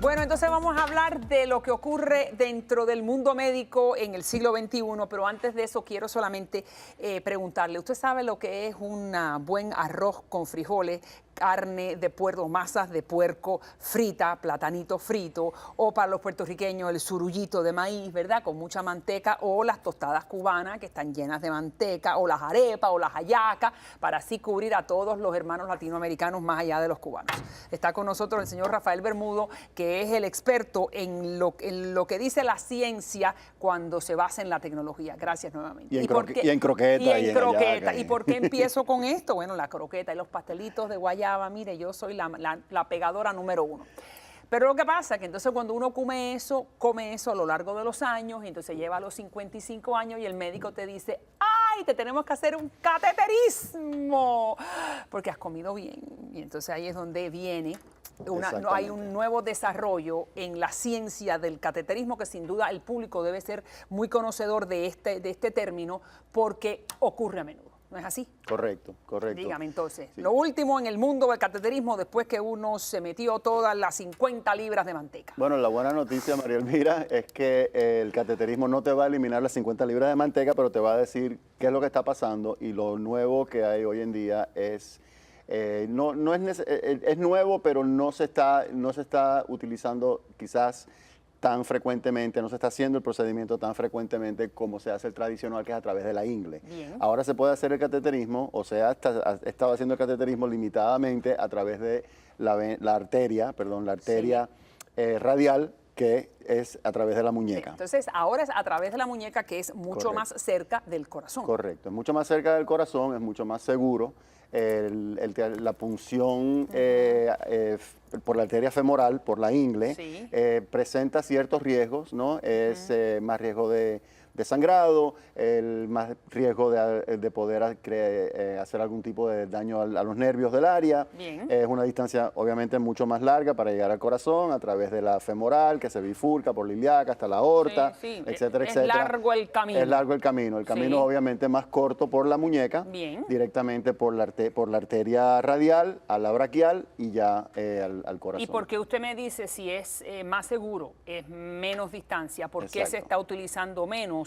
Bueno, entonces vamos a hablar de lo que ocurre dentro del mundo médico en el siglo XXI, pero antes de eso quiero solamente preguntarle, ¿usted sabe lo que es un buen arroz con frijoles, carne de puerco, masas de puerco frita, platanito frito, o para los puertorriqueños el surullito de maíz, ¿verdad? Con mucha manteca, o las tostadas cubanas que están llenas de manteca, o las arepas, o las hallacas, para así cubrir a todos los hermanos latinoamericanos más allá de los cubanos. Está con nosotros el señor Rafael Bermudo, que es el experto en lo que dice la ciencia cuando se basa en la tecnología. Gracias nuevamente. Y en croqueta. Y en croqueta. ¿Y por qué empiezo con esto? Bueno, la croqueta y los pastelitos de guayaba. Mire, yo soy la pegadora número 1. Pero lo que pasa es que entonces cuando uno come eso a lo largo de los años, y entonces lleva a los 55 años y el médico te dice, ¡ay, te tenemos que hacer un cateterismo! Porque has comido bien. Y entonces ahí es donde viene hay un nuevo desarrollo en la ciencia del cateterismo que sin duda el público debe ser muy conocedor de este término porque ocurre a menudo. ¿No es así? Correcto. Dígame entonces, sí. Lo último en el mundo del cateterismo después que uno se metió todas las 50 libras de manteca. Bueno, la buena noticia, María Elvira, es que el cateterismo no te va a eliminar las 50 libras de manteca, pero te va a decir qué es lo que está pasando, y lo nuevo que hay hoy en día es... es nuevo, pero no se está utilizando quizás tan frecuentemente, no se está haciendo el procedimiento tan frecuentemente como se hace el tradicional, que es a través de la ingle. Bien. Ahora se puede hacer el cateterismo, o sea, ha estado haciendo el cateterismo limitadamente a través de la arteria sí. Radial, que es a través de la muñeca. Entonces, ahora es a través de la muñeca, que es mucho Correcto. más cerca del corazón. Correcto, es mucho más cerca del corazón, es mucho más seguro. La punción por la arteria femoral, por la ingle, Sí. presenta ciertos riesgos, ¿no? Es más riesgo de sangrado, más riesgo de poder hacer algún tipo de daño a los nervios del área. Bien. Es una distancia obviamente mucho más larga para llegar al corazón a través de la femoral, que se bifurca por la ilíaca hasta la aorta, Sí. etcétera, Es etcétera. largo el camino. Es largo el camino. El camino Sí. obviamente más corto por la muñeca, Bien. directamente por la arteria radial, a la braquial y ya al corazón. Y porque usted me dice si es más seguro, es menos distancia, ¿por qué se Exacto. está utilizando menos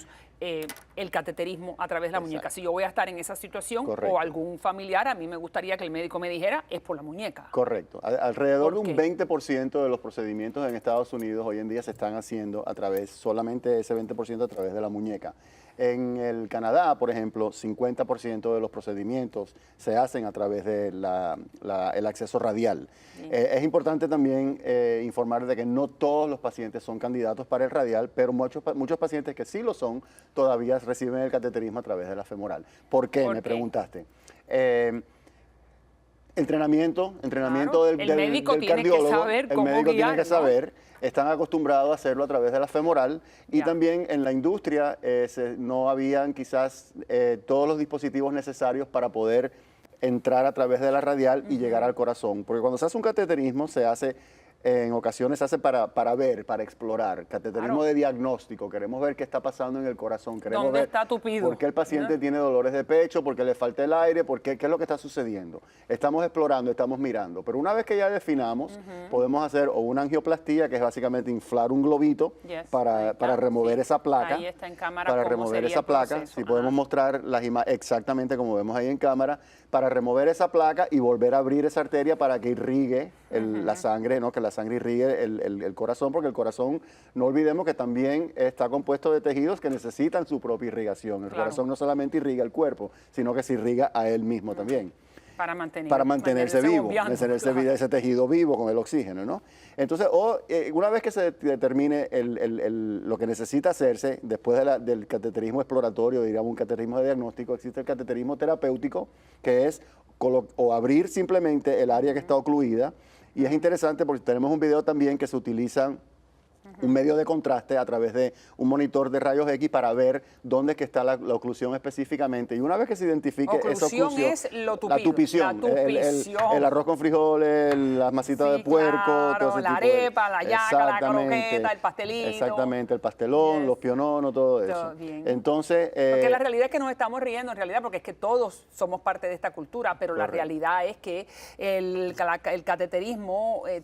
el cateterismo a través de la muñeca? Si yo voy a estar en esa situación Correcto. o algún familiar, a mí me gustaría que el médico me dijera, es por la muñeca. Correcto. Alrededor de ¿Por un qué? 20% de los procedimientos en Estados Unidos hoy en día se están haciendo solamente ese 20% a través de la muñeca. En el Canadá, por ejemplo, 50% de los procedimientos se hacen a través de el acceso radial. Es importante también informar de que no todos los pacientes son candidatos para el radial, pero muchos pacientes que sí lo son, todavía reciben el cateterismo a través de la femoral. ¿Por qué? Me preguntaste. Entrenamiento Claro, del el médico del tiene que cardiólogo. saber El cómo médico guiar, tiene que ¿no? saber. Están acostumbrados a hacerlo a través de la femoral, y Ya. también en la industria no habían quizás todos los dispositivos necesarios para poder entrar a través de la radial y llegar al corazón. Porque cuando se hace un cateterismo en ocasiones se hace para ver, para explorar. Cateterismo Claro. de diagnóstico. Queremos ver qué está pasando en el corazón. Queremos ¿Dónde ver está tupido? por qué el paciente ¿No? tiene dolores de pecho, por qué le falta el aire, qué es lo que está sucediendo. Estamos explorando, estamos mirando. Pero una vez que ya definamos, podemos hacer o una angioplastía, que es básicamente inflar un globito Yes, ahí para está, remover sí. esa placa. Ahí está en cámara Para cómo remover sería esa el placa. proceso. Si podemos Ajá. mostrar las imágenes exactamente como vemos ahí en cámara, para remover esa placa y volver a abrir esa arteria para que irrigue la sangre, ¿no? Que la sangre irrigue el corazón, porque el corazón, no olvidemos que también está compuesto de tejidos que necesitan su propia irrigación. El Claro. corazón no solamente irriga el cuerpo, sino que se irriga a él mismo también. Para Mantenerse vivo, bombeando, mantenerse claro. ese tejido vivo con el oxígeno, ¿no? Entonces, una vez que se determine lo que necesita hacerse, después del cateterismo exploratorio, diríamos un cateterismo de diagnóstico, existe el cateterismo terapéutico, que es abrir simplemente el área que está ocluida. Y es interesante porque tenemos un video también que se utilizan un medio de contraste a través de un monitor de rayos X para ver dónde es que está la oclusión específicamente. Y una vez que se identifique esa oclusión, es lo tupido, la tupición, la tupición. el arroz con frijoles, las masitas de puerco, claro, todo ese la tipo de- arepa, la yaca, la Exactamente, croqueta, el pastelito. Exactamente, el pastelón, Yes. los piononos, todo eso. Todo bien. Entonces, Porque la realidad es que nos estamos riendo, en realidad, porque es que todos somos parte de esta cultura, pero la Correcto. realidad es que el cateterismo es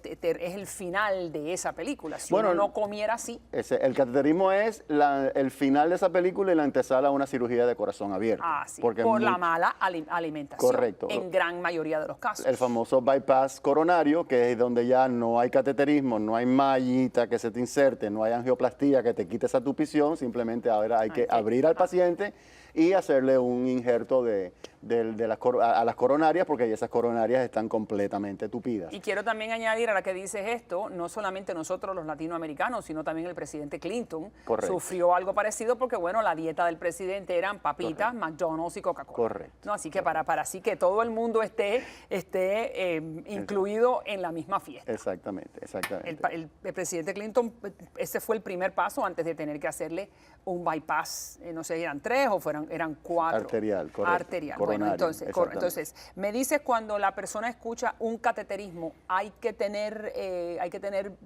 el final de esa película. Si Bueno, uno no comiera así, el cateterismo es el final de esa película y la antesala a una cirugía de corazón abierto. Porque por la much- mala alimentación. Correcto. En gran mayoría de los casos. El famoso bypass coronario, que es donde ya no hay cateterismo, no hay mallita que se te inserte, no hay angioplastía que te quite esa tupición, simplemente ahora hay que abrir al paciente y hacerle un injerto a las coronarias, porque esas coronarias están completamente tupidas. Y quiero también añadir a la que dices esto, no solamente nosotros los latinoamericanos, sino también el presidente Clinton Correcto. sufrió algo parecido porque, bueno, la dieta del presidente eran papitas, McDonald's y Coca-Cola. Correcto. No, así que para así que todo el mundo esté incluido en la misma fiesta. Exactamente. El presidente Clinton, ese fue el primer paso antes de tener que hacerle un bypass, no sé, eran 3 o eran 4. Arterial, correcto. Arterial. Coronario, Bueno, exactamente. entonces, me dices cuando la persona escucha un cateterismo, hay que tener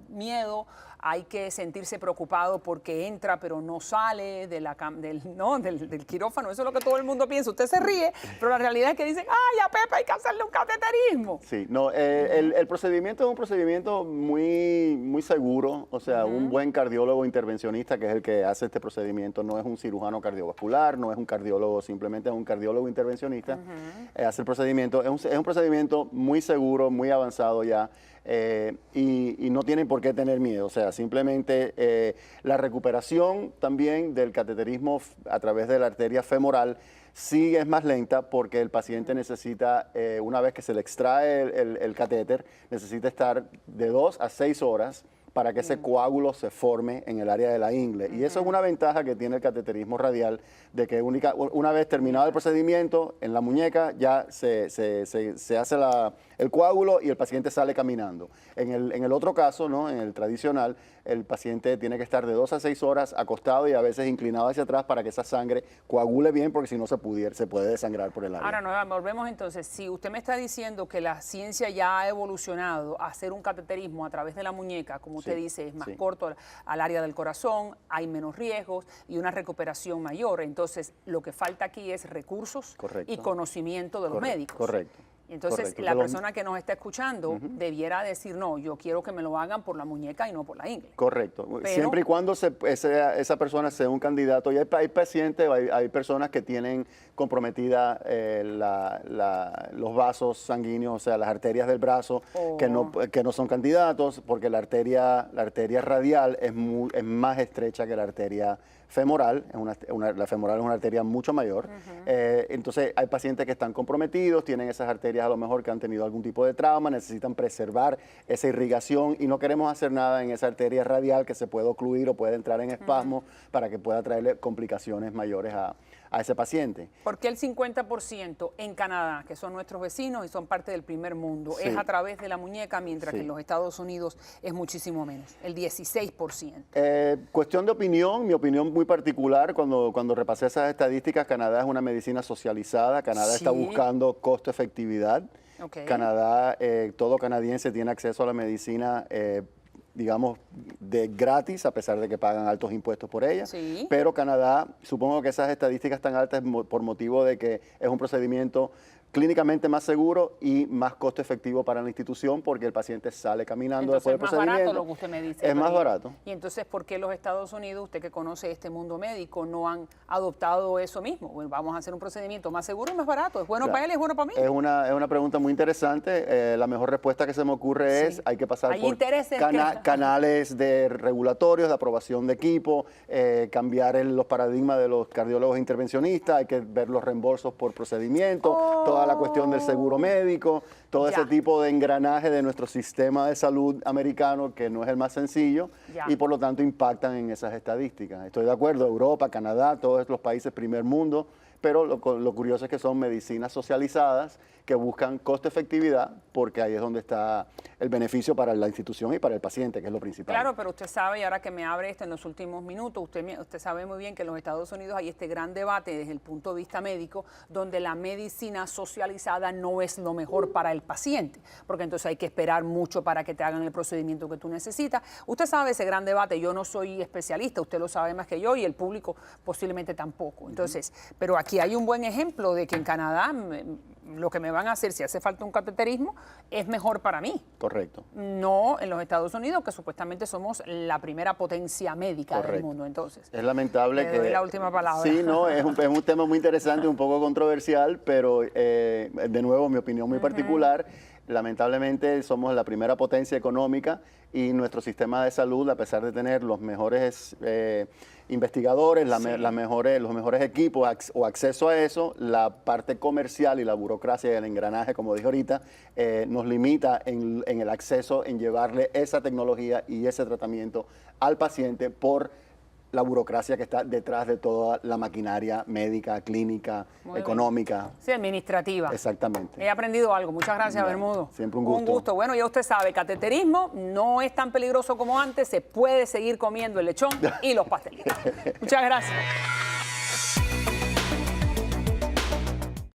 miedo, hay que sentirse preocupado porque entra pero no sale del quirófano. Eso es lo que todo el mundo piensa. Usted se ríe, pero la realidad es que dicen, ¡ay, a Pepe hay que hacerle un cateterismo! Sí, no, el procedimiento es un procedimiento muy seguro, o sea, un buen cardiólogo intervencionista, que es el que hace este procedimiento, no es un cirujano cardiovascular, no es un cardiólogo, simplemente es un cardiólogo intervencionista, hace el procedimiento, es un procedimiento muy seguro, muy avanzado ya, y no tienen por qué tener miedo, o sea, simplemente la recuperación también del cateterismo a través de la arteria femoral sí es más lenta porque el paciente necesita, una vez que se le extrae el catéter, necesita estar de 2 a 6 horas para que ese coágulo se forme en el área de la ingle. Y eso es una ventaja que tiene el cateterismo radial, de que una vez terminado el procedimiento, en la muñeca ya se hace el coágulo y el paciente sale caminando. En el otro caso, ¿no? En el tradicional, el paciente tiene que estar de 2 a 6 horas acostado y a veces inclinado hacia atrás para que esa sangre coagule bien, porque si no se puede desangrar por el área. Ahora, no, volvemos entonces. Si usted me está diciendo que la ciencia ya ha evolucionado a hacer un cateterismo a través de la muñeca, como usted dice, es más corto al área del corazón, hay menos riesgos y una recuperación mayor. Entonces, lo que falta aquí es recursos y conocimiento de los médicos. Correcto. Entonces, Correcto. la persona que nos está escuchando debiera decir, no, yo quiero que me lo hagan por la muñeca y no por la ingle. Correcto. Pero, siempre y cuando esa persona sea un candidato. Y hay pacientes, hay personas que tienen comprometida los vasos sanguíneos, o sea, las arterias del brazo, que no son candidatos, porque la arteria radial es más estrecha que la arteria femoral. La femoral es una arteria mucho mayor. Entonces, hay pacientes que están comprometidos, tienen esas arterias a lo mejor que han tenido algún tipo de trauma, necesitan preservar esa irrigación y no queremos hacer nada en esa arteria radial que se puede ocluir o puede entrar en espasmo para que pueda traerle complicaciones mayores a ese paciente. ¿Por qué el 50% en Canadá, que son nuestros vecinos y son parte del primer mundo, es a través de la muñeca, mientras que en los Estados Unidos es muchísimo menos, el 16%? Cuestión de opinión, mi opinión muy particular, cuando repasé esas estadísticas, Canadá es una medicina socializada, Canadá está buscando costo-efectividad. Canadá, todo canadiense tiene acceso a la medicina digamos, de gratis, a pesar de que pagan altos impuestos por ella. Pero Canadá, supongo que esas estadísticas tan altas es por motivo de que es un procedimiento clínicamente más seguro y más costo efectivo para la institución, porque el paciente sale caminando después del procedimiento. Es más barato lo que usted me dice. Es más barato. Y entonces, ¿por qué los Estados Unidos, usted que conoce este mundo médico, no han adoptado eso mismo? Bueno, vamos a hacer un procedimiento más seguro y más barato. ¿Es bueno para él, es bueno para mí? Es una pregunta muy interesante. La mejor respuesta que se me ocurre es hay que pasar por canales regulatorios, de aprobación de equipo, cambiar los paradigmas de los cardiólogos intervencionistas, hay que ver los reembolsos por procedimiento, toda la cuestión del seguro médico, todo ese tipo de engranaje de nuestro sistema de salud americano, que no es el más sencillo, y por lo tanto impactan en esas estadísticas. Estoy de acuerdo, Europa, Canadá, todos los países primer mundo pero lo curioso es que son medicinas socializadas que buscan costo efectividad, porque ahí es donde está el beneficio para la institución y para el paciente, que es lo principal. Claro, pero usted sabe, y ahora que me abre esto en los últimos minutos, usted sabe muy bien que en los Estados Unidos hay este gran debate desde el punto de vista médico, donde la medicina socializada no es lo mejor para el paciente, porque entonces hay que esperar mucho para que te hagan el procedimiento que tú necesitas. Usted sabe ese gran debate, yo no soy especialista, usted lo sabe más que yo y el público posiblemente tampoco. Entonces, pero aquí hay un buen ejemplo de que en Canadá lo que me van a hacer, si hace falta un cateterismo, es mejor para mí. Correcto. No en los Estados Unidos, que supuestamente somos la primera potencia médica del mundo. Entonces, es lamentable le que... doy la última palabra. Sí, no, es un tema muy interesante, un poco controversial, pero de nuevo, mi opinión muy particular. Lamentablemente somos la primera potencia económica y nuestro sistema de salud, a pesar de tener los mejores investigadores, los mejores equipos o acceso a eso, la parte comercial y la burocracia y el engranaje, como dije ahorita, nos limita en el acceso, en llevarle esa tecnología y ese tratamiento al paciente por la burocracia que está detrás de toda la maquinaria médica, clínica, económica. Sí, administrativa. Exactamente. He aprendido algo. Muchas gracias, Bermudo. Siempre un gusto. Un gusto. Bueno, ya usted sabe, cateterismo no es tan peligroso como antes. Se puede seguir comiendo el lechón y los pastelitos. Muchas gracias.